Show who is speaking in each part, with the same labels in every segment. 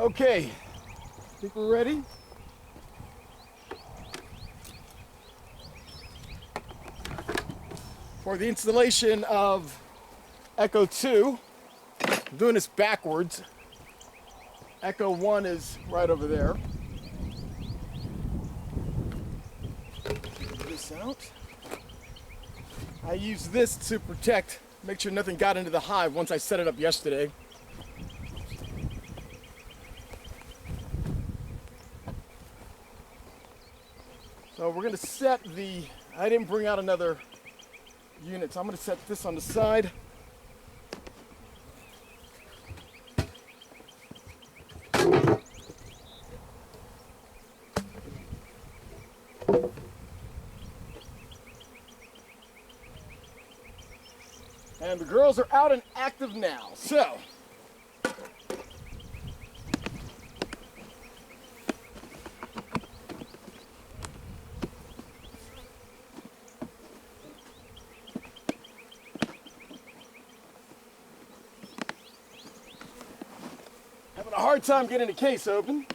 Speaker 1: Okay, think we're ready? For the installation of Echo 2, I'm doing this backwards. Echo 1 is right over there. Get this out. I use this to protect, make sure nothing got into the hive once I set it up yesterday. So we're going to set the, I didn't bring out another unit, so I'm going to set this on the side. And the girls are out and active now, so. Having a hard time getting the case open.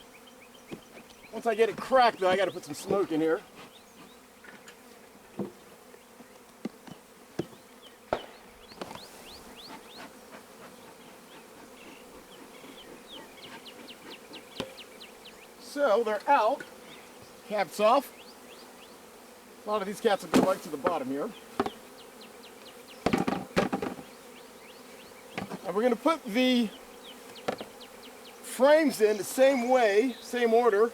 Speaker 1: Once I get it cracked though, I gotta put some smoke in here. So they're out, caps off. A lot of these cats will go right to the bottom here. And we're going to put the frames in the same way, same order.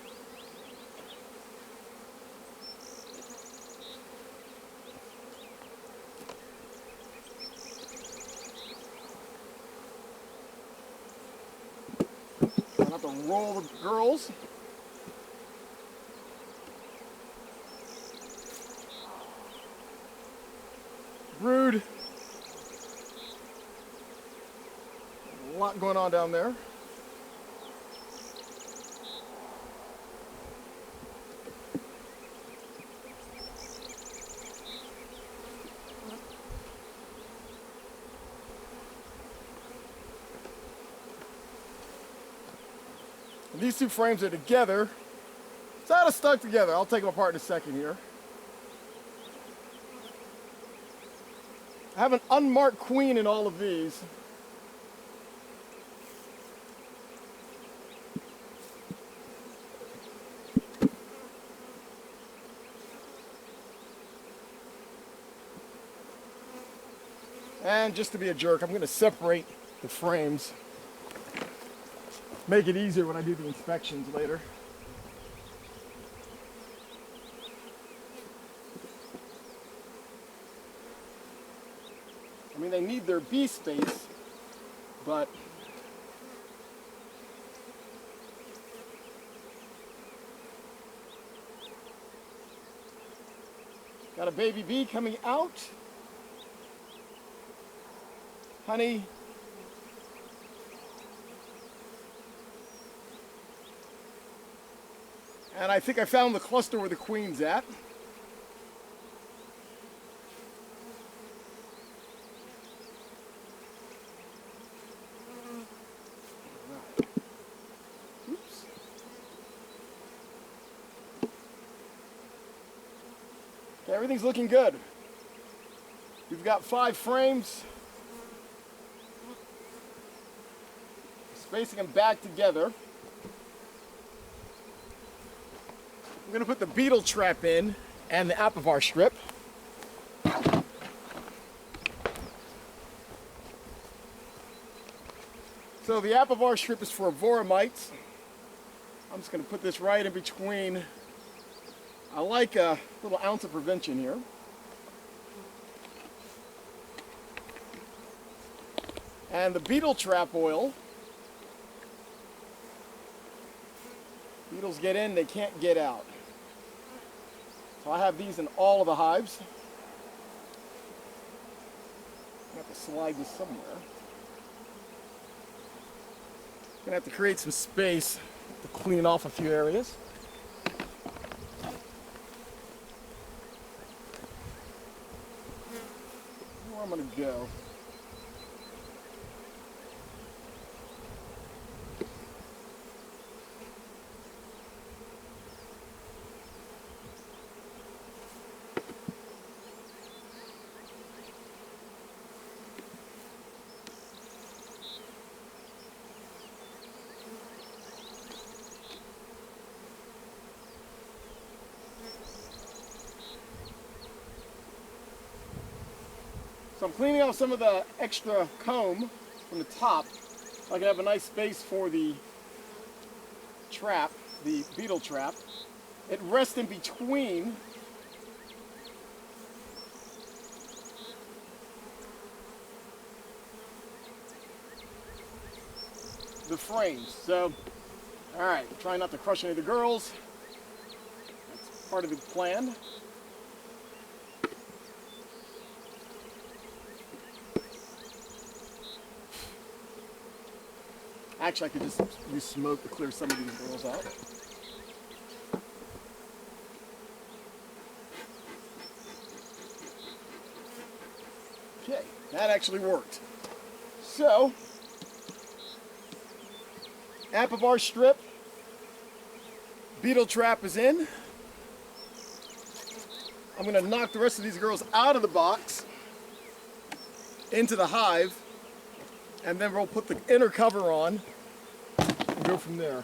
Speaker 1: I'll have to roll the girls. Brood. A lot going on down there. And these two frames are together. It's not stuck together. I'll take them apart in a second here. I have an unmarked queen in all of these. And just to be a jerk, I'm going to separate the frames. Make it easier when I do the inspections later. I mean, they need their bee space, but got a baby bee coming out. Honey. And I think I found the cluster where the queen's at. Oops. Okay, everything's looking good. We've got 5 frames. Spacing them back together. I'm going to put the beetle trap in and the apivar strip. So the apivar strip is for voramites. I'm just going to put this right in between. I like a little ounce of prevention here. And the beetle trap oil. Beetles get in, they can't get out. So I have these in all of the hives. I have to slide this somewhere. Gonna have to create some space to clean off a few areas. Where I'm gonna go. So I'm cleaning off some of the extra comb from the top. I can have a nice space for the trap, the beetle trap. It rests in between the frames. So, all right, try not to crush any of the girls. That's part of the plan. Actually, I could just use smoke to clear some of these girls out. Okay, that actually worked. So, Apivar strip, beetle trap is in. I'm gonna knock the rest of these girls out of the box into the hive, and then we'll put the inner cover on and go from there.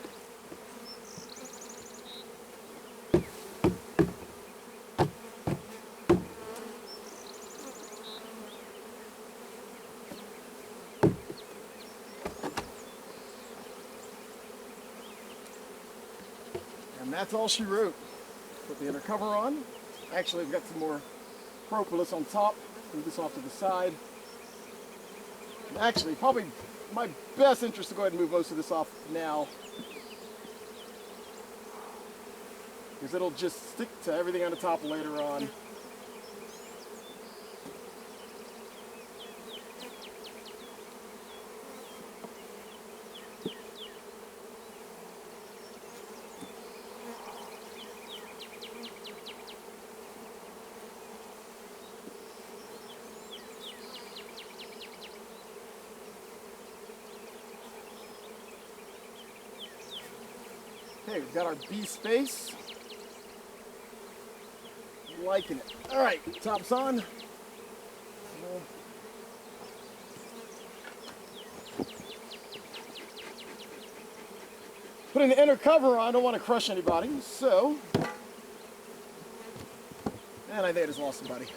Speaker 1: And that's all she wrote. Put the inner cover on. Actually, I've got some more propolis on top. Move this off to the side. And actually, probably my best interest to go ahead and move most of this off now, because it'll just stick to everything on the top later on. Okay, we've got our bee space. Liking it. All right, top's on. Putting the inner cover on, I don't want to crush anybody, so. And I think I just lost somebody.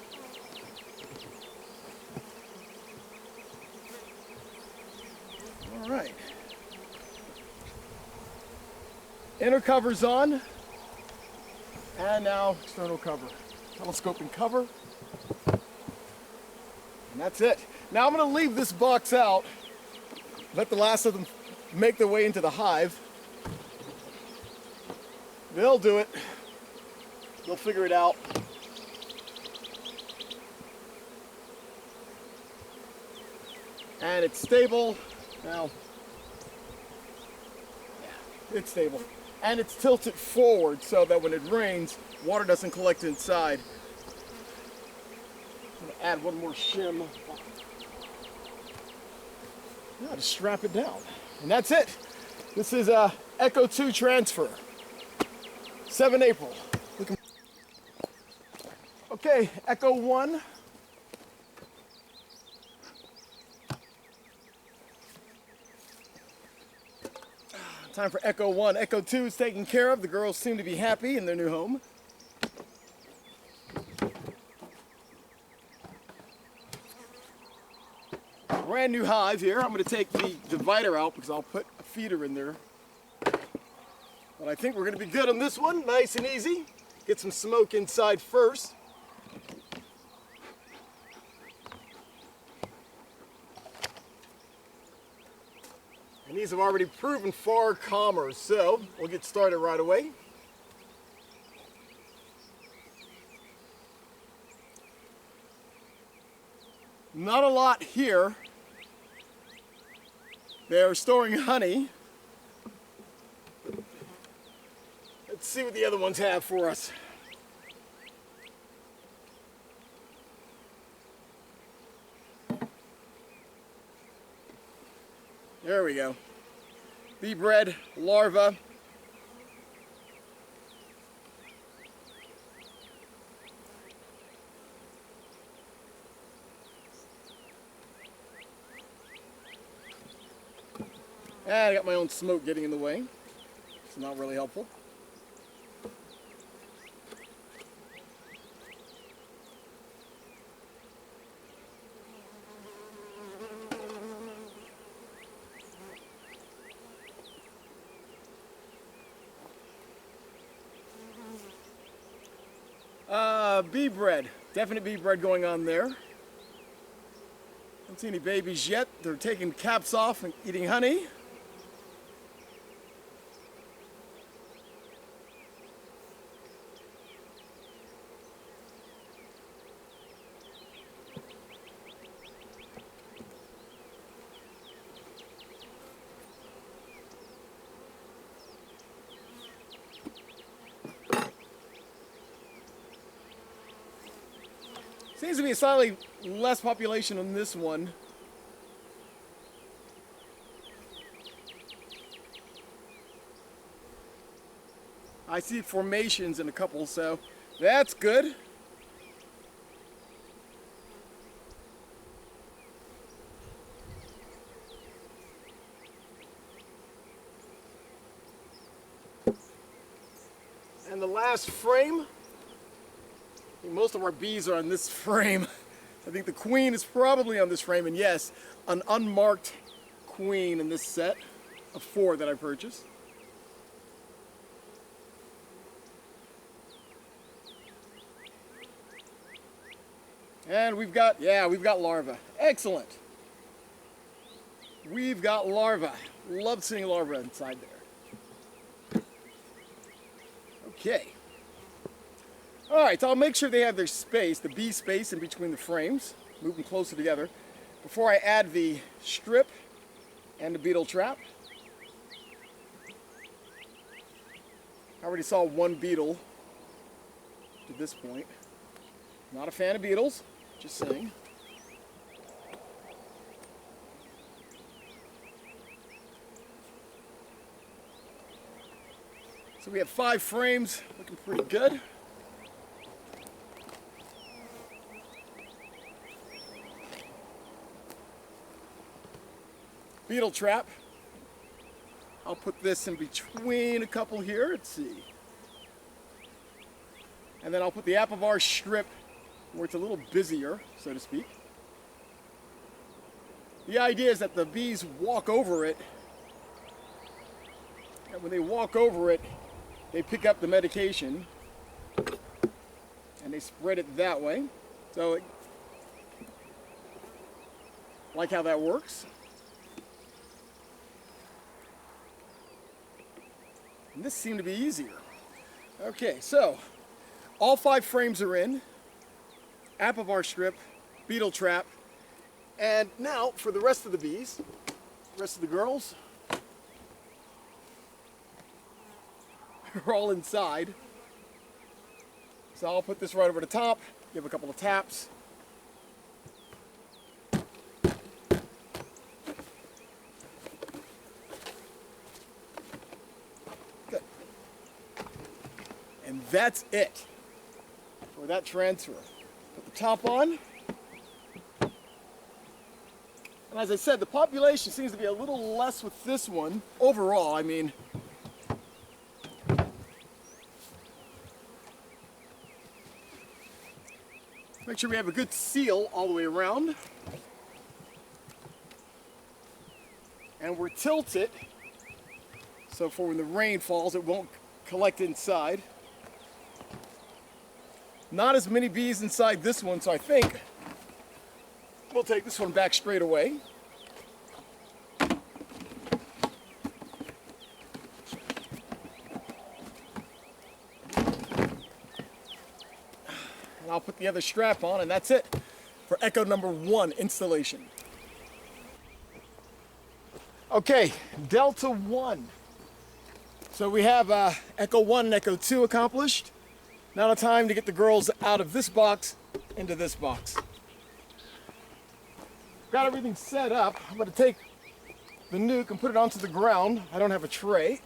Speaker 1: All right. Inner cover's on, and now external cover. Telescope and cover, and that's it. Now I'm going to leave this box out, let the last of them make their way into the hive. They'll do it. They'll figure it out. And it's stable. Now, yeah, it's stable. And it's tilted forward so that when it rains, water doesn't collect inside. I'm gonna add one more shim. Now to strap it down. And that's it. This is a Echo 2 transfer. 7 April. Okay, Echo 1. Time for Echo 1. Echo 2 is taken care of. The girls seem to be happy in their new home. Brand new hive here. I'm going to take the divider out because I'll put a feeder in there. But I think we're going to be good on this one. Nice and easy. Get some smoke inside first. And these have already proven far calmer, so we'll get started right away. Not a lot here. They're storing honey. Let's see what the other ones have for us. There we go. Bee bread, larva. And I got my own smoke getting in the way. It's not really helpful. bee bread. Definite bee bread going on there. Don't see any babies yet. They're taking caps off and eating honey. Seems to be a slightly less population on this one. I see formations in a couple, so that's good. And the last frame. Most of our bees are on this frame. I think the queen is probably on this frame, and yes, an unmarked queen in this set of 4 that I purchased. And we've got larvae. Excellent. We've got larvae. Love seeing larvae inside there. Okay. All right, so I'll make sure they have their space, the bee space in between the frames, move them closer together, before I add the strip and the beetle trap. I already saw 1 beetle to this point. Not a fan of beetles, just saying. So we have 5 frames, looking pretty good. Beetle trap. I'll put this in between a couple here. Let's see. And then I'll put the apivar strip where it's a little busier, so to speak. The idea is that the bees walk over it, and when they walk over it, they pick up the medication and they spread it that way. So, like how that works. And this seemed to be easier. Okay, so all 5 frames are in. Apivar strip, beetle trap, and now for the rest of the bees, the rest of the girls, are all inside. So I'll put this right over the top, give a couple of taps. And that's it for that transfer. Put the top on. And as I said, the population seems to be a little less with this one. Overall, I mean, make sure we have a good seal all the way around. And we're tilted, so for when the rain falls, it won't collect inside. Not as many bees inside this one, so I think we'll take this one back straight away. And I'll put the other strap on, and that's it for Echo number 1 installation. Okay, Delta 1. So we have Echo 1 and Echo 2 accomplished. Now the time to get the girls out of this box into this box. Got everything set up. I'm going to take the nuke and put it onto the ground. I don't have a tray.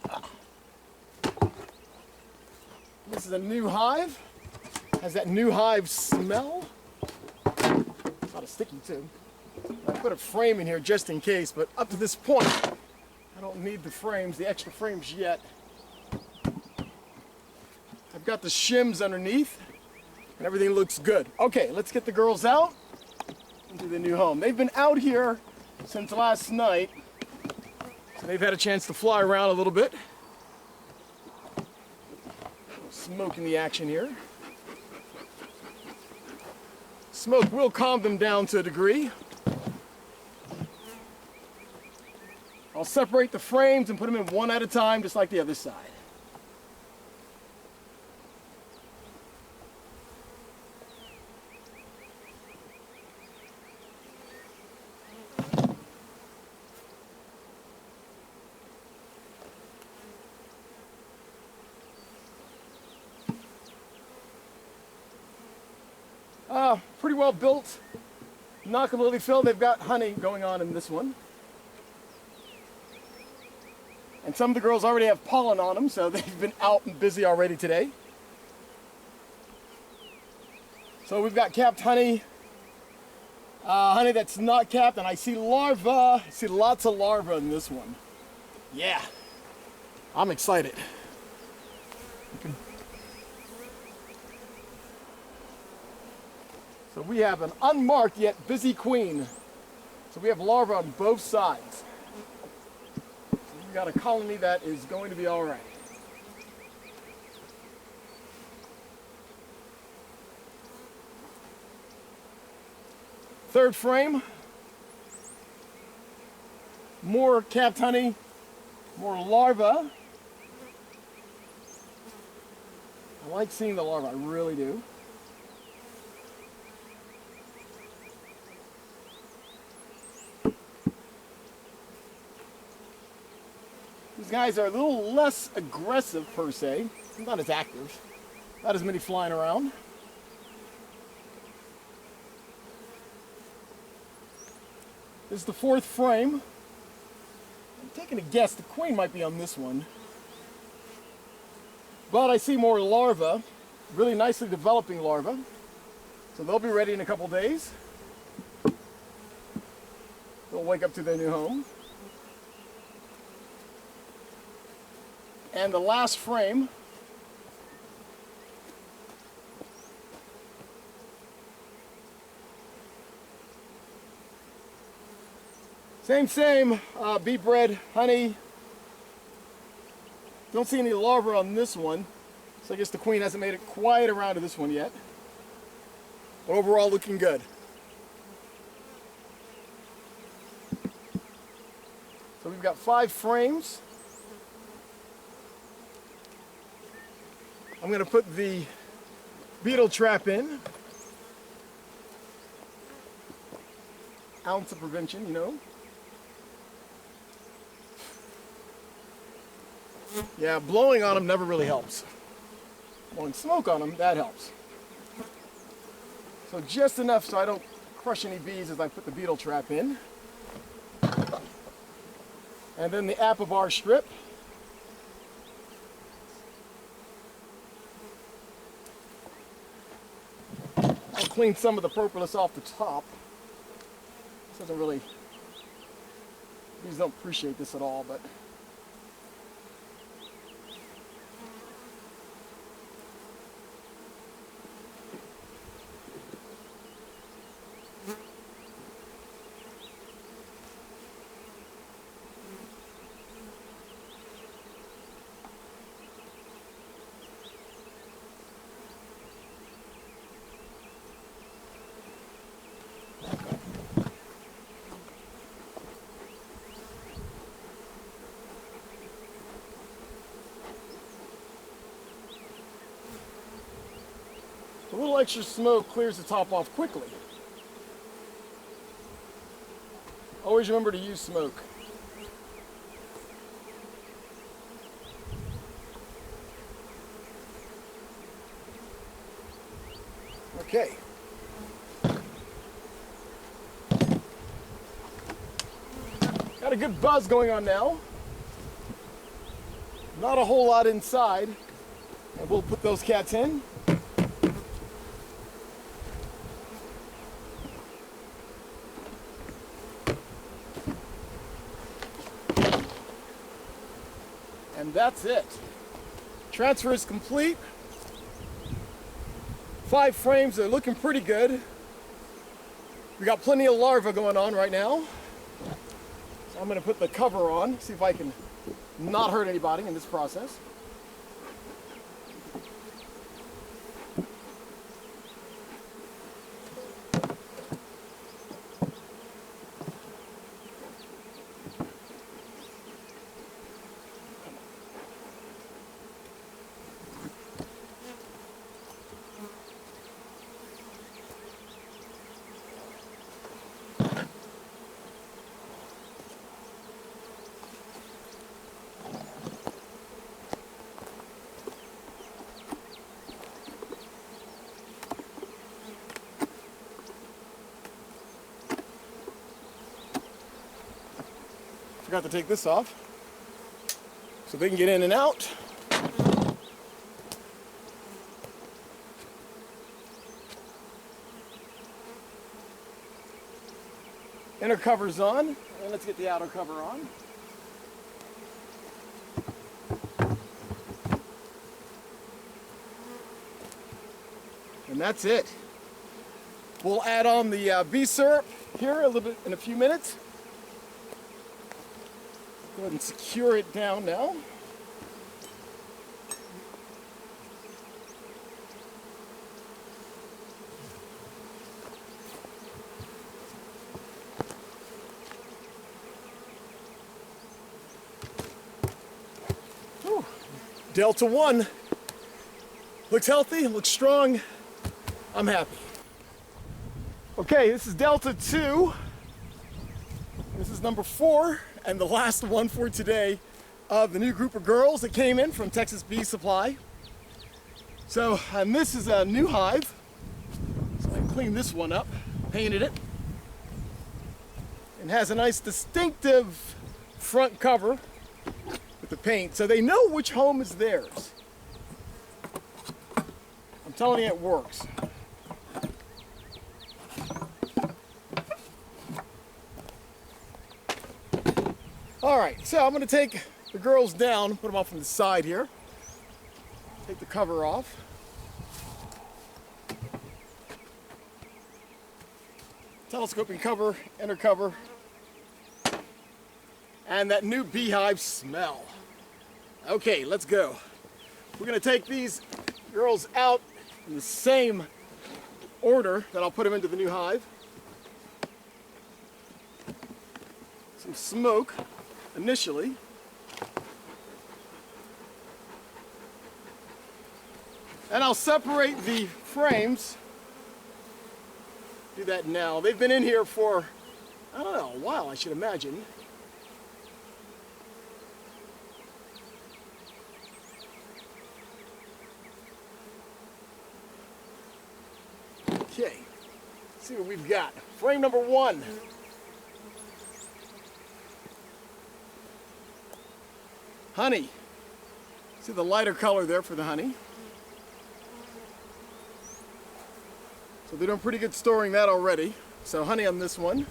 Speaker 1: This is a new hive. Has that new hive smell. It's not a sticky too. I put a frame in here just in case, but up to this point, I don't need the frames, the extra frames yet. I've got the shims underneath, and everything looks good. Okay, let's get the girls out into the new home. They've been out here since last night, so they've had a chance to fly around a little bit. Smoke in the action here. Smoke will calm them down to a degree. I'll separate the frames and put them in one at a time, just like the other side. Pretty well built, not completely filled. They've got honey going on in this one. And some of the girls already have pollen on them, so they've been out and busy already today. So we've got capped honey, honey that's not capped, and I see larvae. I see lots of larvae in this one. Yeah, I'm excited. So we have an unmarked yet busy queen. So we have larvae on both sides. So we've got a colony that is going to be all right. Third frame. More capped honey, more larvae. I like seeing the larvae, I really do. These guys are a little less aggressive per se, not as active, not as many flying around. This is the fourth frame. I'm taking a guess, the queen might be on this one. But I see more larvae, really nicely developing larvae. So they'll be ready in a couple days. They'll wake up to their new home. And the last frame, same, bee bread, honey. Don't see any larvae on this one, so I guess the queen hasn't made it quite around to this one yet. But overall, looking good. So we've got 5 frames. I'm going to put the beetle trap in. Ounce of prevention, you know. Yeah, blowing on them never really helps. Blowing smoke on them, that helps. So just enough so I don't crush any bees as I put the beetle trap in. And then the apple bar strip. I'll clean some of the propolis off the top. This doesn't really, bees don't appreciate this at all, but a little extra smoke clears the top off quickly. Always remember to use smoke. Okay. Got a good buzz going on now. Not a whole lot inside. And we'll put those cats in. And that's it. Transfer is complete. 5 frames, they're looking pretty good. We got plenty of larvae going on right now. So I'm gonna put the cover on, see if I can not hurt anybody in this process. Forgot to take this off so they can get in and out. Inner cover's on, and let's get the outer cover on. And that's it. We'll add on the bee syrup here a little bit in a few minutes. Go ahead and secure it down now. Whew. Delta 1 looks healthy, looks strong. I'm happy. Okay, this is Delta 2. This is number 4 and the last one for today of the new group of girls that came in from Texas Bee Supply. So, and this is a new hive. So I cleaned this one up, painted it. And has a nice distinctive front cover with the paint, so they know which home is theirs. I'm telling you, it works. All right, so I'm going to take the girls down, put them off on the side here. Take the cover off. Telescoping cover, inner cover, and that new beehive smell. Okay, let's go. We're going to take these girls out in the same order that I'll put them into the new hive. Some smoke initially. And I'll separate the frames. Do that now. They've been in here for, I don't know, a while, I should imagine. Okay, let's see what we've got. Frame number 1. Honey. See the lighter color there for the honey. So they're doing pretty good storing that already. So honey on this one.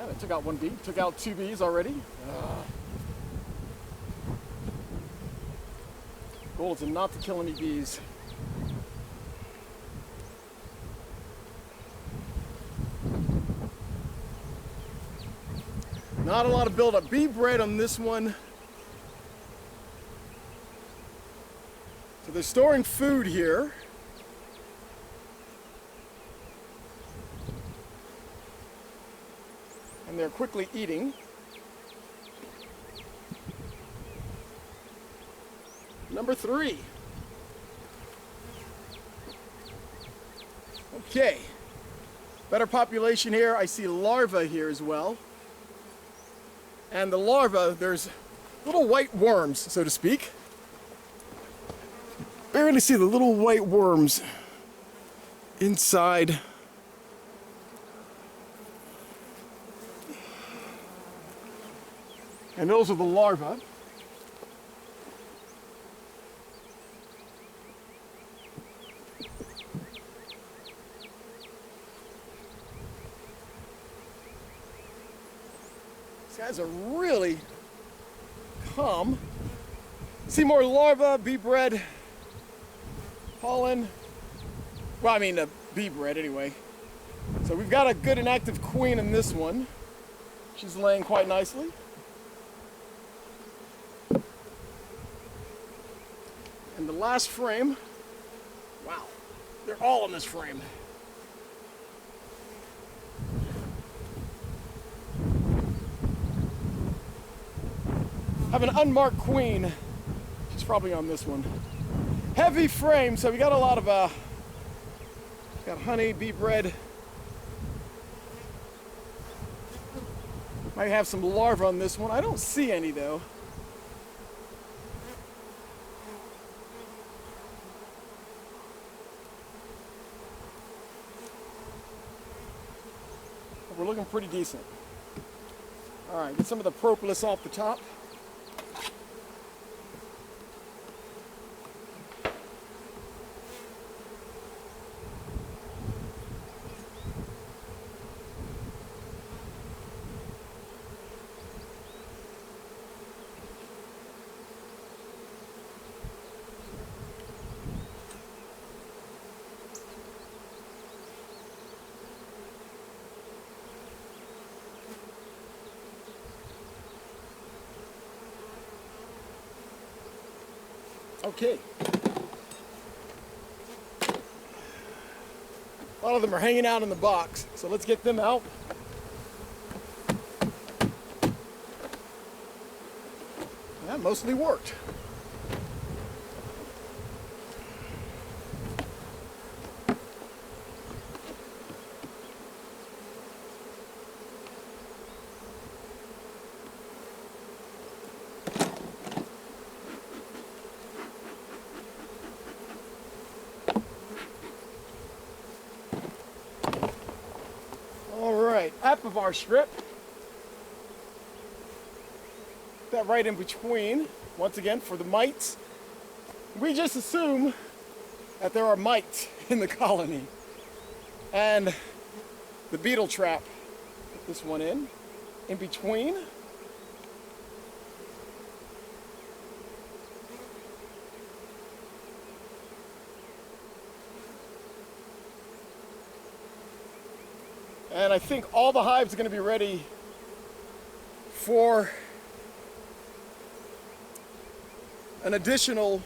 Speaker 1: And I took out 1 bee, took out 2 bees already. Goal is not to kill any bees. Not a lot of buildup. Bee bread on this one. So they're storing food here. And they're quickly eating. Number 3. Okay. Better population here. I see larvae here as well. And the larvae, there's little white worms, so to speak. Barely see the little white worms inside. And those are the larvae. These guys are really calm. See more larvae, bee bread, pollen. Well, I mean, bee bread anyway. So we've got a good and active queen in this one. She's laying quite nicely. And the last frame, wow, they're all in this frame. Have an unmarked queen. She's probably on this one. Heavy frame, so we got a lot of, got honey, bee bread. Might have some larvae on this one. I don't see any though. We're looking pretty decent. All right, get some of the propolis off the top. Okay. A lot of them are hanging out in the box, so let's get them out. That mostly worked. Apivar strip. That right in between, once again, for the mites. We just assume that there are mites in the colony. And the beetle trap. Put this one in between. And I think all the hives are going to be ready for an additional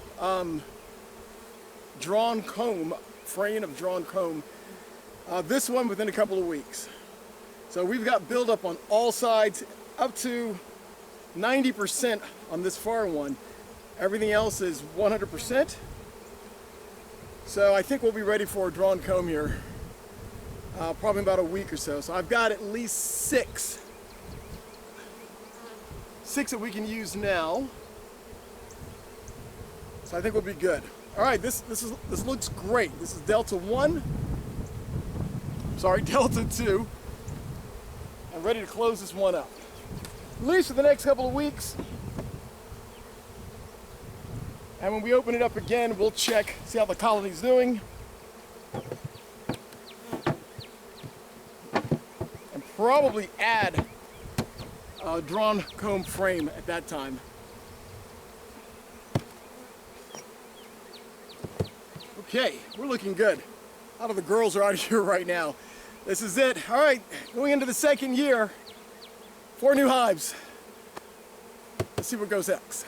Speaker 1: drawn comb, frame of drawn comb. This one within a couple of weeks. So we've got buildup on all sides, up to 90% on this far one. Everything else is 100%. So I think we'll be ready for a drawn comb here. Probably about a week or so. So I've got at least six that we can use now. So I think we'll be good. All right, this looks great. This is Delta 1. Sorry, Delta 2. I'm ready to close this one up. At least for the next couple of weeks. And when we open it up again, we'll check, see how the colony's doing. Probably add a drawn comb frame at that time. Okay, we're looking good. A lot of the girls are out of here right now. This is it. All right, going into the second year, 4 new hives. Let's see what goes next.